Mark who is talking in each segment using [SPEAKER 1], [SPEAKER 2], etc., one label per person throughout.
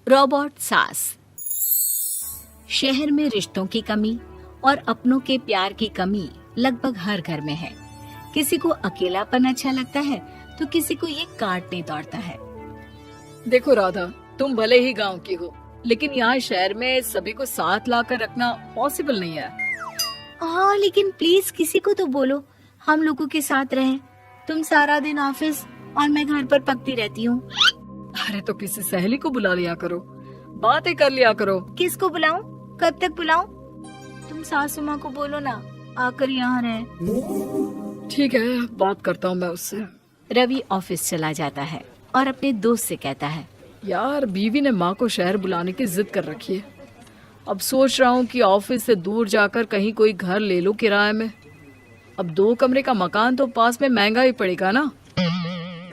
[SPEAKER 1] Robot सास। शहर में रिश्तों की कमी और अपनों के प्यार की कमी लगभग हर घर में है। किसी को अकेलापन अच्छा लगता है तो किसी को ये काटने दौड़ता है।
[SPEAKER 2] देखो राधा, तुम भले ही गांव की हो, लेकिन यहाँ शहर में सभी को साथ लाकर रखना पॉसिबल नहीं है।
[SPEAKER 1] हाँ, लेकिन प्लीज किसी को तो बोलो हम लोगों के साथ रहें। तुम सारा दिन ऑफिस और मैं घर पर पकती रहती हूँ।
[SPEAKER 2] अरे तो किसी सहेली को बुला लिया करो, बातें कर लिया करो।
[SPEAKER 1] किसको बुलाऊं? कब तक बुलाऊं? तुम सासू माँ को बोलो ना आकर यहाँ रहे।
[SPEAKER 2] ठीक है, बात करता हूँ मैं उससे।
[SPEAKER 1] रवि ऑफिस चला जाता है और अपने दोस्त से कहता है,
[SPEAKER 2] यार बीवी ने माँ को शहर बुलाने की जिद कर रखी है। अब सोच रहा हूँ कि ऑफिस से दूर जाकर कहीं कोई घर ले लो किराए में। अब 2 कमरे का मकान तो पास में महंगा ही पड़ेगा ना।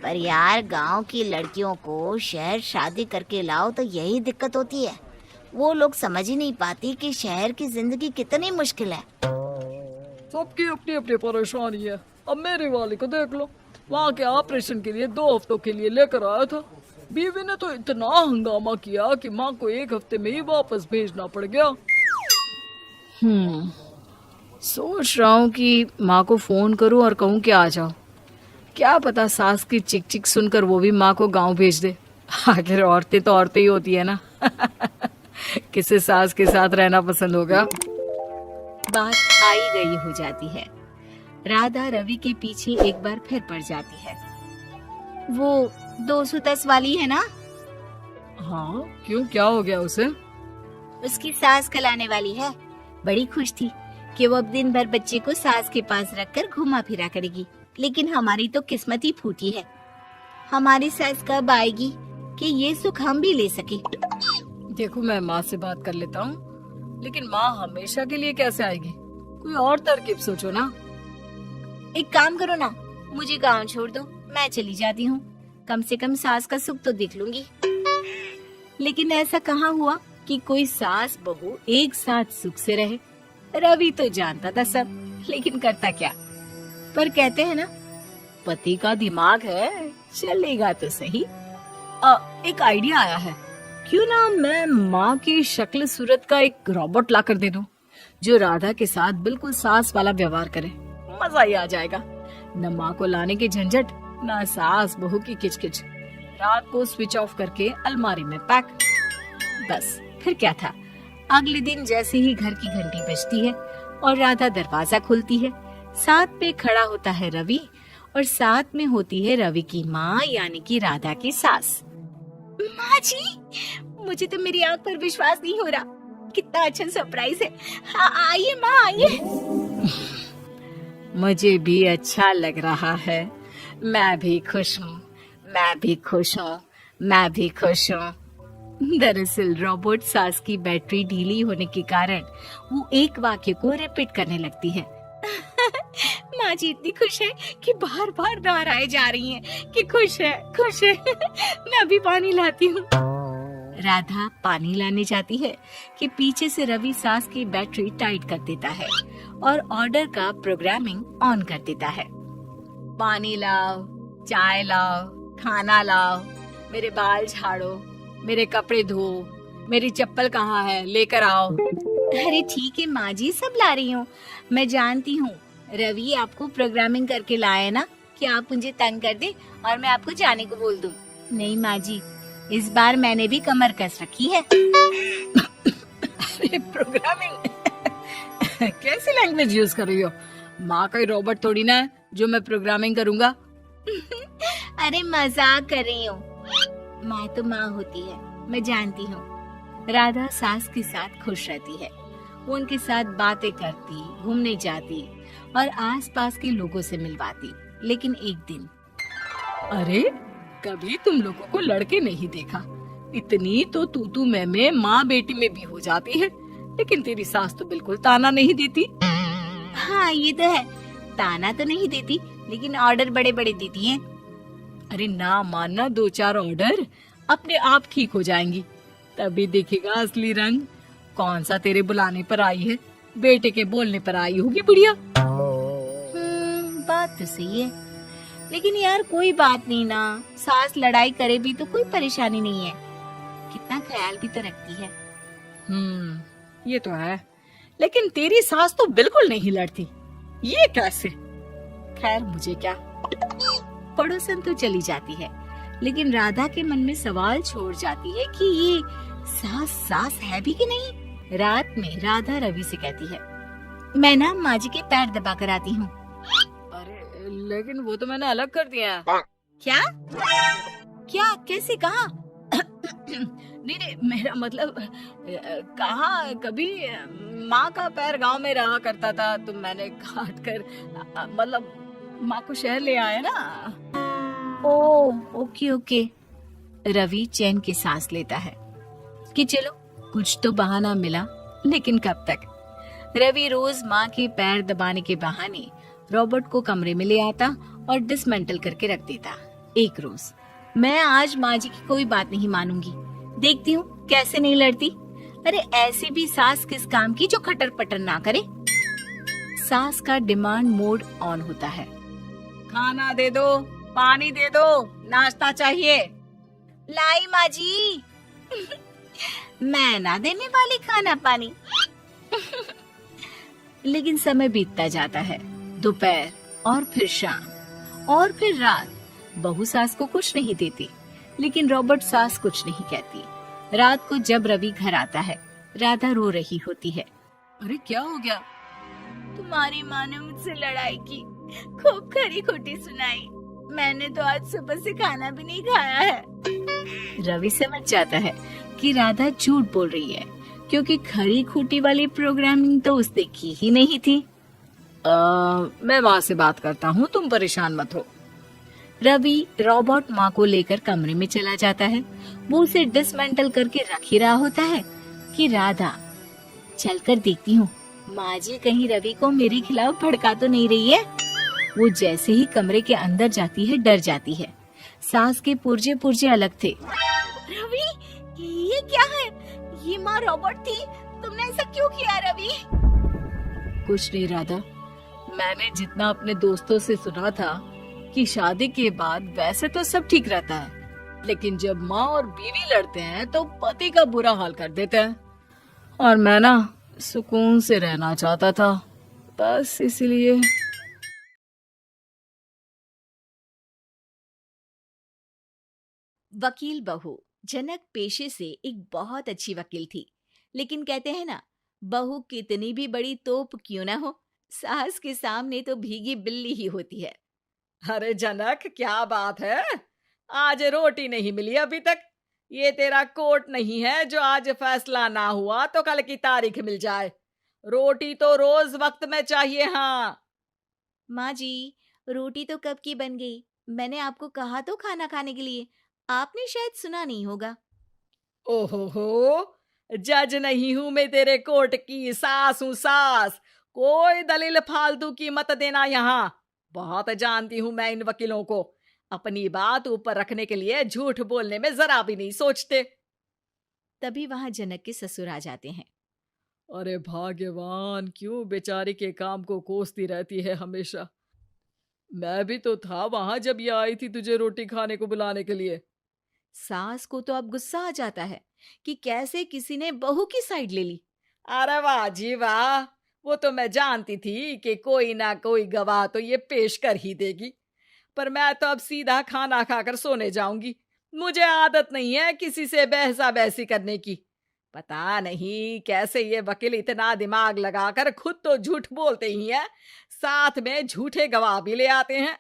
[SPEAKER 3] पर यार गांव की लड़कियों को शहर शादी करके लाओ तो यही दिक्कत होती है। वो लोग समझ ही नहीं पाती कि शहर की जिंदगी कितनी मुश्किल है।
[SPEAKER 2] सबकी अपनी अपनी परेशानी है। अब मेरे वाले को देख लो, वहाँ के ऑपरेशन के लिए 2 हफ्तों के लिए लेकर आया था। बीवी ने तो इतना हंगामा किया कि माँ को 1 हफ्ते में ही वापस भेजना पड़ गया। सोच रहा हूँ कि माँ को फोन करूँ और कहूँ कि आ जाओ। क्या पता सास की चिक चिक सुनकर वो भी माँ को गांव भेज दे। आखिर औरतें तो औरतें ही होती है ना। किसे सास के साथ रहना पसंद होगा।
[SPEAKER 1] बात आई गई हो जाती है। राधा रवि के पीछे एक बार फिर पड़ जाती है। वो 210 वाली है ना?
[SPEAKER 2] हाँ, क्यों, क्या हो गया उसे?
[SPEAKER 1] उसकी सास कल आने वाली है। बड़ी खुश थी कि वो अब दिन भर बच्चे को सास के पास रखकर घुमा फिरा करेगी। लेकिन हमारी तो किस्मत ही फूटी है। हमारी सास कब आएगी कि ये सुख हम भी ले सके।
[SPEAKER 2] देखो, मैं माँ से बात कर लेता हूँ, लेकिन माँ हमेशा के लिए कैसे आएगी? कोई और तरकीब सोचो ना।
[SPEAKER 1] एक काम करो ना, मुझे गांव छोड़ दो, मैं चली जाती हूँ। कम से कम सास का सुख तो देख लूंगी। लेकिन ऐसा कहाँ हुआ कि कोई सास बहू एक साथ सुख से रहे। रवि तो जानता था सब, लेकिन करता क्या। पर कहते हैं ना, पति का दिमाग है, चलेगा तो सही।
[SPEAKER 2] एक आइडिया आया है। क्यों ना मैं माँ की शक्ल सूरत का एक रोबोट लाकर दे दूं, जो राधा के साथ बिल्कुल सास वाला व्यवहार करे। मजा ही आ जाएगा। न माँ को लाने की झंझट, न सास बहू की किचकिच। रात को स्विच ऑफ करके अलमारी में पैक।
[SPEAKER 1] बस फिर क्या था। अगले दिन जैसे ही घर की घंटी बजती है और राधा दरवाजा खोलती है, साथ में खड़ा होता है रवि और साथ में होती है रवि की माँ यानी कि राधा की सास। माँ जी, मुझे तो मेरी आंख पर विश्वास नहीं हो रहा। कितना अच्छा सरप्राइज है। हाँ, आइए माँ, आइए।
[SPEAKER 2] मुझे भी अच्छा लग रहा है। मैं भी खुश हूँ, मैं भी खुश हूँ, मैं भी खुश हूँ।
[SPEAKER 1] दरअसल रोबोट सास की बैटरी ढीली होने के कारण वो एक वाक्य को रिपीट करने लगती है। माँ जी इतनी खुश है कि बार बार दोहराए जा रही हैं कि खुश है, खुश है। मैं अभी पानी लाती हूँ। राधा पानी लाने जाती है कि पीछे से रवि सास की बैटरी टाइट कर देता है और ऑर्डर का प्रोग्रामिंग ऑन कर देता है। पानी लाओ, चाय लाओ, खाना लाओ, मेरे बाल झाड़ो, मेरे कपड़े धो, मेरी चप्पल कहाँ है, लेकर आओ। अरे ठीक है माँ जी, सब ला रही हूँ। मैं जानती हूँ रवि आपको प्रोग्रामिंग करके लाए ना कि आप मुझे तंग कर दे और मैं आपको जाने को बोल दूं। नहीं माँ जी, इस बार मैंने भी कमर कस रखी है।
[SPEAKER 2] अरे प्रोग्रामिंग कैसी लैंग्वेज यूज कर रही हो? माँ का रोबोट थोड़ी ना है जो मैं प्रोग्रामिंग करूँगा।
[SPEAKER 1] अरे मजाक कर रही हूँ। माँ तो माँ होती है, मैं जानती हूँ। राधा सास के साथ खुश रहती है। वो उनके साथ बातें करती, घूमने जाती और आसपास के लोगों से मिलवाती। लेकिन एक दिन,
[SPEAKER 2] अरे कभी तुम लोगों को लड़के नहीं देखा। इतनी तो तू मैं माँ बेटी में भी हो जाती है, लेकिन तेरी सास तो बिल्कुल ताना नहीं देती।
[SPEAKER 1] हाँ ये तो है, ताना तो नहीं देती लेकिन ऑर्डर बड़े बड़े देती हैं।
[SPEAKER 2] अरे ना मानना, 2-4 ऑर्डर अपने आप ठीक हो जाएंगी। तभी देखेगा असली रंग। कौन सा तेरे बुलाने पर आई है, बेटे के बोलने पर आई होगी बुढ़िया।
[SPEAKER 1] बात तो सही है, लेकिन यार कोई बात नहीं ना, सास लड़ाई करे भी तो कोई परेशानी नहीं है। कितना ख्याल भी तो रखती है।
[SPEAKER 2] ये तो है, लेकिन तेरी सास तो बिल्कुल नहीं लड़ती, ये कैसे? खैर मुझे क्या।
[SPEAKER 1] पड़ोसन तो चली जाती है, लेकिन राधा के मन में सवाल छोड़ जाती है कि ये सास सास है भी कि नहीं। रात में राधा रवि से कहती है, मैं ना माँ जी के पैर दबा कर आती हूँ।
[SPEAKER 2] अरे लेकिन वो तो मैंने अलग कर दिया है।
[SPEAKER 1] क्या क्या कैसे कहा?
[SPEAKER 2] नहीं, मेरा मतलब कहाँ कभी माँ का पैर गांव में रहा करता था, तो मैंने काट कर मतलब माँ को शहर ले आया ना।
[SPEAKER 1] Okay okay. रवि चैन की सांस लेता है कि चलो कुछ तो बहाना मिला, लेकिन कब तक। रवि रोज माँ के पैर दबाने के बहाने रॉबर्ट को कमरे में ले आता और डिसमेंटल करके रख देता। एक रोज, मैं आज माँ जी की कोई बात नहीं मानूंगी, देखती हूँ कैसे नहीं लड़ती। अरे ऐसी भी सास किस काम की जो खटर पटर ना करे। सास का डिमांड मोड ऑन होता है।
[SPEAKER 2] खाना दे दो, पानी दे दो, नाश्ता चाहिए।
[SPEAKER 1] लाई माँ जी। मैं ना देने वाली खाना पानी। लेकिन समय बीतता जाता है, दोपहर और फिर शाम और फिर रात। बहू सास को कुछ नहीं देती, लेकिन रॉबर्ट सास कुछ नहीं कहती। रात को जब रवि घर आता है, राधा रो रही होती है।
[SPEAKER 2] अरे क्या हो गया?
[SPEAKER 1] तुम्हारी माँ ने मुझसे लड़ाई की, खूब खरी खोटी सुनाई। मैंने तो आज सुबह से खाना भी नहीं खाया है। रवि समझ जाता है कि राधा झूठ बोल रही है, क्योंकि खरी खोटी वाली प्रोग्रामिंग तो उसने की ही नहीं थी।
[SPEAKER 2] मैं माँ से बात करता हूँ, तुम परेशान मत हो।
[SPEAKER 1] रवि रॉबर्ट माँ को लेकर कमरे में चला जाता है। वो उसे डिसमेंटल करके रख ही रहा होता है कि राधा, चलकर देखती हूँ माँ जी कहीं रवि को मेरे खिलाफ भड़का तो नहीं रही है। वो जैसे ही कमरे के अंदर जाती है, डर जाती है। सास के पुर्जे पुर्जे अलग थे। रवि, ये क्या है? ये माँ रॉबर्ट थी, तुमने ऐसा क्यों किया रवि?
[SPEAKER 2] कुछ नहीं राधा, मैंने जितना अपने दोस्तों से सुना था कि शादी के बाद वैसे तो सब ठीक रहता है, लेकिन जब माँ और बीवी लड़ते हैं तो पति का बुरा हाल कर देते हैं। और मैं ना सुकून से रहना चाहता था, बस इसलिए।
[SPEAKER 1] वकील बहू जनक पेशे से एक बहुत अच्छी वकील थी, लेकिन कहते हैं ना, बहू कितनी भी बड़ी तोप क्यों ना हो, सास के सामने तो भीगी बिल्ली ही होती है।
[SPEAKER 2] अरे जनक, क्या बात है, आज रोटी नहीं मिली अभी तक। ये तेरा कोर्ट नहीं है जो आज फैसला ना हुआ तो कल की तारीख मिल जाए। रोटी तो रोज वक्त में चाहिए। हाँ
[SPEAKER 1] माँ जी, रोटी तो कब की बन गई, मैंने आपको कहा तो खाना खाने के लिए, आपने शायद सुना नहीं होगा।
[SPEAKER 2] ओहो, जज नहीं हूं मैं तेरे कोर्ट की, सास हूं सास। कोई दलील फालतू की मत देना यहाँ। बहुत जानती हूं मैं इन वकीलों को, अपनी बात ऊपर रखने के लिए झूठ बोलने में जरा भी नहीं सोचते।
[SPEAKER 1] तभी वहां जनक के ससुर आ जाते हैं।
[SPEAKER 2] अरे भाग्यवान, क्यों बेचारी के काम को कोसती रहती है हमेशा। मैं भी तो था वहां जब ये आई थी तुझे रोटी खाने को बुलाने के लिए।
[SPEAKER 1] सास को तो अब गुस्सा आ जाता है कि कैसे किसी ने बहू की साइड ले ली।
[SPEAKER 2] अरे वाह जी वाह, वो तो मैं जानती थी कि कोई ना कोई गवाह तो ये पेश कर ही देगी। पर मैं तो अब सीधा खाना खाकर सोने जाऊंगी। मुझे आदत नहीं है किसी से बहसा बहसी करने की। पता नहीं कैसे ये वकील इतना दिमाग लगाकर खुद तो झूठ बोलते ही हैं, साथ में झूठे गवाह भी ले आते हैं।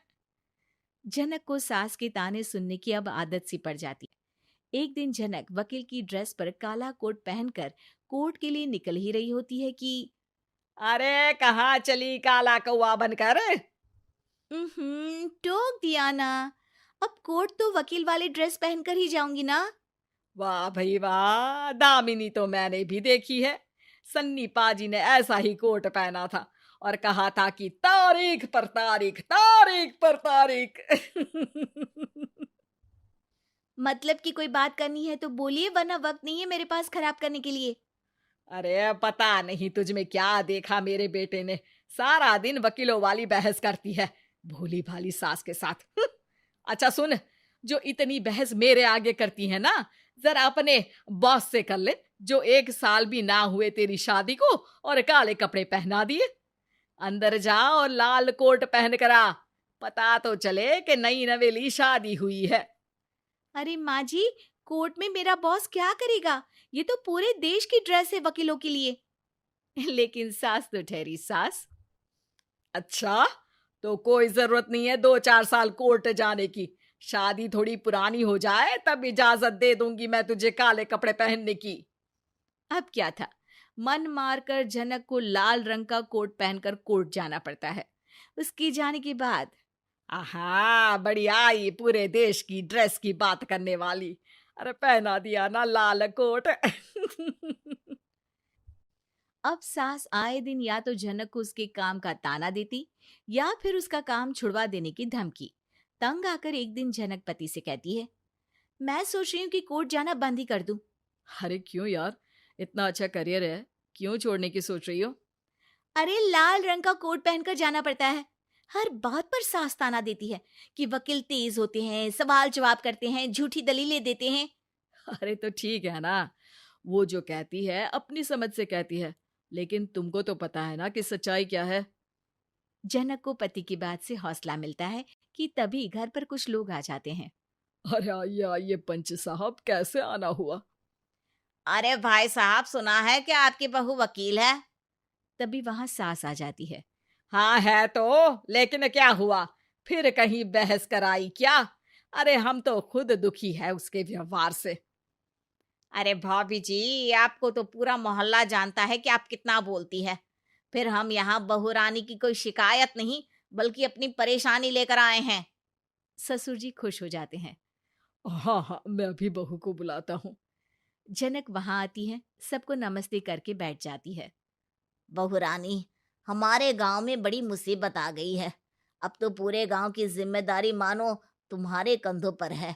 [SPEAKER 1] जनक को सास के ताने सुनने की अब आदत सी पड़ जाती है। एक दिन जनक वकील की ड्रेस पर काला कोट पहनकर कोर्ट के लिए निकल ही रही होती है कि
[SPEAKER 2] अरे कहाँ चली काला कौवा बनकर?
[SPEAKER 1] टोक दिया ना, अब कोर्ट तो वकील वाली ड्रेस पहनकर ही जाऊंगी ना।
[SPEAKER 2] वाह भाई वाह, दामिनी तो मैंने भी देखी है। सन्नी पाजी ने ऐसा ही कोट पहना था और कहा था कि तारीख पर तारीख, तारीख पर तारीख।
[SPEAKER 1] मतलब कि कोई बात करनी है तो बोलिए, वरना वक्त नहीं है मेरे पास खराब करने के लिए।
[SPEAKER 2] अरे पता नहीं तुझ में क्या देखा मेरे बेटे ने, सारा दिन वकीलों वाली बहस करती है, भोली भाली सास के साथ। अच्छा सुन, जो इतनी बहस मेरे आगे करती है ना, जरा अपने बॉस से कर ले, जो 1 साल भी ना हुए तेरी शादी को और काले कपड़े पहना दिए। अंदर जा और लाल कोट पहन कर आ, पता तो चले कि नई नवेली शादी हुई है।
[SPEAKER 1] अरे माँ जी, कोर्ट में मेरा बॉस क्या करेगा? ये तो पूरे देश की ड्रेस है वकीलों के लिए। लेकिन सास तो ठहरी सास।
[SPEAKER 2] अच्छा, तो कोई जरूरत नहीं है 2-4 साल कोर्ट जाने की। शादी थोड़ी पुरानी हो जाए तब इजाजत दे दूंगी मैं तुझे काले कपड़े पहनने की।
[SPEAKER 1] अब क्या था, मन मारकर जनक को लाल रंग का कोट पहनकर कोर्ट जाना पड़ता है। उसके जाने के बाद
[SPEAKER 2] आहा, बढ़िया, ये पूरे देश की ड्रेस की बात करने वाली। अरे पहना दिया ना लाल कोट।
[SPEAKER 1] अब सास आए दिन या तो जनक को उसके काम का ताना देती या फिर उसका काम छुड़वा देने की धमकी। तंग आकर एक दिन जनक पति से कहती है, मैं सोच रही हूँ कि कोर्ट जाना बंद ही कर दूं।
[SPEAKER 2] अरे क्यों यार, इतना अच्छा करियर है, क्यों छोड़ने की सोच रही हो?
[SPEAKER 1] अरे लाल रंग का कोट पहनकर जाना पड़ता है। हर बात पर सास ताना देती है कि वकील तेज होते हैं, सवाल जवाब करते हैं, झूठी दलीलें देते हैं।
[SPEAKER 2] अरे तो ठीक है ना, वो जो कहती है अपनी समझ से कहती है, लेकिन तुमको तो पता है ना कि सच्चाई क्या है।
[SPEAKER 1] जनक को पति की बात से हौसला मिलता है कि तभी घर पर कुछ लोग आ जाते हैं।
[SPEAKER 2] अरे आइए पंच साहब, कैसे आना हुआ?
[SPEAKER 3] अरे भाई साहब, सुना है कि आपकी बहू वकील है।
[SPEAKER 1] तभी वहां सास आ जाती है।
[SPEAKER 2] हाँ है तो, लेकिन क्या हुआ, फिर कहीं बहस कराई क्या? अरे हम तो खुद दुखी है उसके व्यवहार से।
[SPEAKER 3] अरे भाभी जी, आपको तो पूरा मोहल्ला जानता है कि आप कितना बोलती है। फिर हम यहाँ बहू रानी की कोई शिकायत नहीं, बल्कि अपनी परेशानी लेकर आए हैं।
[SPEAKER 1] ससुर जी खुश हो जाते हैं।
[SPEAKER 2] हाँ हाँ, मैं अभी बहू को बुलाता हूँ।
[SPEAKER 1] जनक वहां आती है, सबको नमस्ते करके बैठ जाती है।
[SPEAKER 3] बहू रानी, हमारे गांव में बड़ी मुसीबत आ गई है। अब तो पूरे गांव की जिम्मेदारी मानो तुम्हारे कंधों पर है।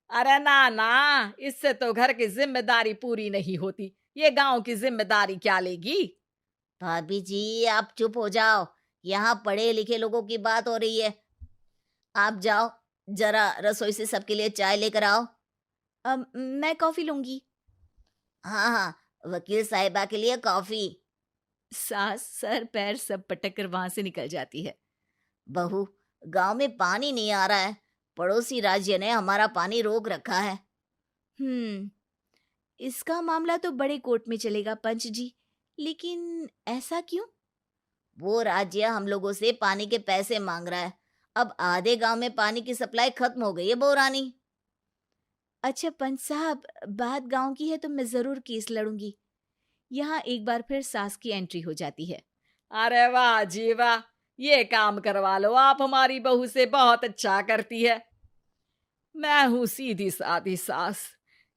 [SPEAKER 2] अरे ना ना, इससे तो घर की जिम्मेदारी पूरी नहीं होती, ये गांव की जिम्मेदारी क्या लेगी?
[SPEAKER 3] भाभी जी, आप चुप हो जाओ, यहाँ पढ़े लिखे लोगों की बात हो रही है। आप जाओ, जरा रसोई से सबके लिए चाय लेकर आओ।
[SPEAKER 1] मैं कॉफी लूंगी।
[SPEAKER 3] हाँ हाँ, वकील साहिबा के लिए कॉफी।
[SPEAKER 1] सास सर पैर सब पटक कर वहां से निकल जाती है।
[SPEAKER 3] बहू, गांव में पानी नहीं आ रहा है, पड़ोसी राज्य ने हमारा पानी रोक रखा है।
[SPEAKER 1] इसका मामला तो बड़े कोर्ट में चलेगा पंच जी, लेकिन ऐसा क्यों?
[SPEAKER 3] वो राज्य हम लोगों से पानी के पैसे मांग रहा है। अब आधे गांव में पानी की सप्लाई खत्म हो गई है बहू रानी।
[SPEAKER 1] अच्छा पंच साहब, बात गांव की है तो मैं जरूर केस लड़ूंगी। यहाँ एक बार फिर सास की एंट्री हो जाती है।
[SPEAKER 2] अरे वाह जी वाह, ये काम करवा लो आप हमारी बहू से, बहुत अच्छा करती है। मैं हूँ सीधी सादी सास,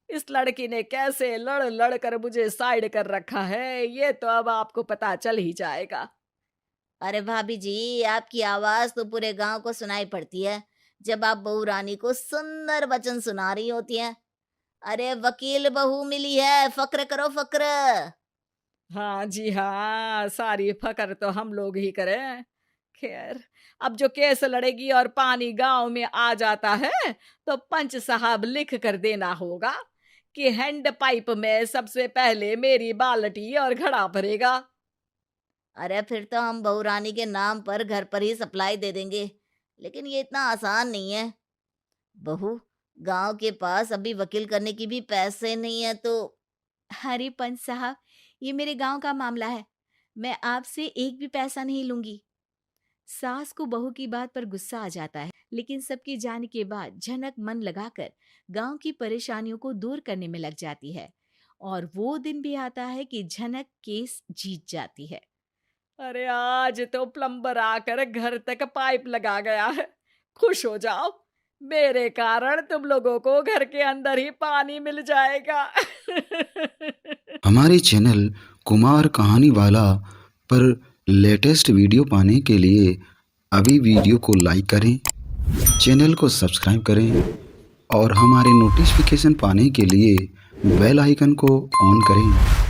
[SPEAKER 2] इस लड़की ने कैसे लड़ लड़ कर मुझे साइड कर रखा है, ये तो अब आपको पता चल ही जाएगा।
[SPEAKER 3] अरे भाभी जी, आपकी आवाज तो पूरे गांव को सुनाई पड़ती है जब आप बहू रानी को सुंदर वचन सुना रही होती हैं। अरे वकील बहू मिली है, फक्र करो फक्र।
[SPEAKER 2] हाँ जी हाँ, सारी फकर तो हम लोग ही करें। खैर, अब जो केस लड़ेगी और पानी गांव में आ जाता है तो पंच साहब लिख कर देना होगा कि हैंड पाइप में सबसे पहले मेरी बाल्टी और घड़ा भरेगा।
[SPEAKER 3] अरे फिर तो हम बहू रानी के नाम पर घर पर ही सप्लाई दे देंगे, लेकिन ये इतना आसान नहीं है। बहू, गांव के पास अभी वकील करने की भी पैसे नहीं है तो।
[SPEAKER 1] अरे पंच साहब, ये मेरे गांव का मामला है, मैं आपसे एक भी पैसा नहीं लूंगी। सास को बहू की बात पर गुस्सा आ जाता है, लेकिन सबके जाने के बाद जनक मन लगाकर गांव की परेशानियों को दूर करने में लग जाती है और वो दिन भी आता है कि जनक केस जीत जाती है।
[SPEAKER 2] अरे आज तो प्लम्बर आकर घर तक पाइप लगा गया है, खुश हो जाओ, मेरे कारण तुम लोगों को घर के अंदर ही पानी मिल जाएगा।
[SPEAKER 4] हमारे चैनल कुमार कहानी वाला पर लेटेस्ट वीडियो पाने के लिए अभी वीडियो को लाइक करें, चैनल को सब्सक्राइब करें और हमारे नोटिफिकेशन पाने के लिए बेल आइकन को ऑन करें।